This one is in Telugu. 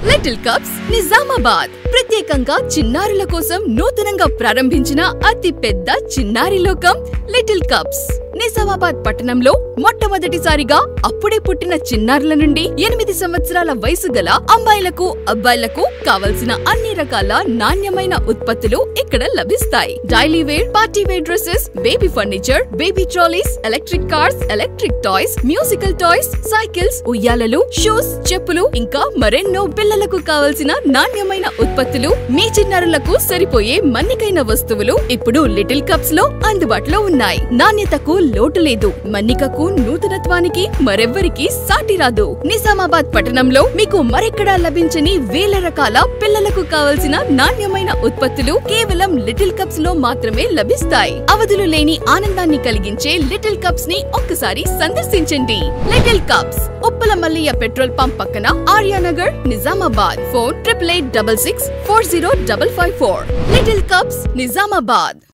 లిటిల్ కప్స్ నిజామాబాద్ ప్రత్యేకంగా చిన్నారుల కోసం నూతనంగా ప్రారంభించిన అతి పెద్ద చిన్నారి లోకం లిటిల్ కప్స్ నిజామాబాద్ పట్టణంలో మొట్టమొదటిసారిగా అప్పుడే పుట్టిన చిన్నారుల నుండి 8 సంవత్సరాల వయసు గల అమ్మాయిలకు అబ్బాయిలకు కావలసిన అన్ని రకాల నాణ్యమైన ఉత్పత్తులు ఇక్కడ లభిస్తాయి. Daily wear, party wear dresses, baby furniture, baby trolleys, electric cars, electric toys, musical toys, cycles, ఉయ్యాలలు, షూస్, చెప్పులు ఇంకా మరెన్నో పిల్లలకు కావలసిన నాణ్యమైన ఉత్పత్తులు మీ చిన్నారులకు సరిపోయే మన్నికైన వస్తువులు ఇప్పుడు లిటిల్ కప్స్ లో అందుబాటులో ఉన్నాయి. నాణ్యతకు లోటు లేదు. మన్నికకు నూతనత్వానికి మరెవ్వరికి సాటి రాదు. నిజామాబాద్ పట్టణంలో మీకు మరెక్కడా లభించని వేల రకాల పిల్లలకు కావలసిన నాణ్యమైన ఉత్పత్తులు కేవలం లిటిల్ కప్స్ లో మాత్రమే లభిస్తాయి. అవధులు లేని ఆనందాన్ని కలిగించే లిటిల్ కప్స్ ని ఒక్కసారి సందర్శించండి. Little cups Uppala Mallayya petrol pump పక్కన, Aryanagar, Nizamabad. Phone 8886640554. Little cups Nizamabad.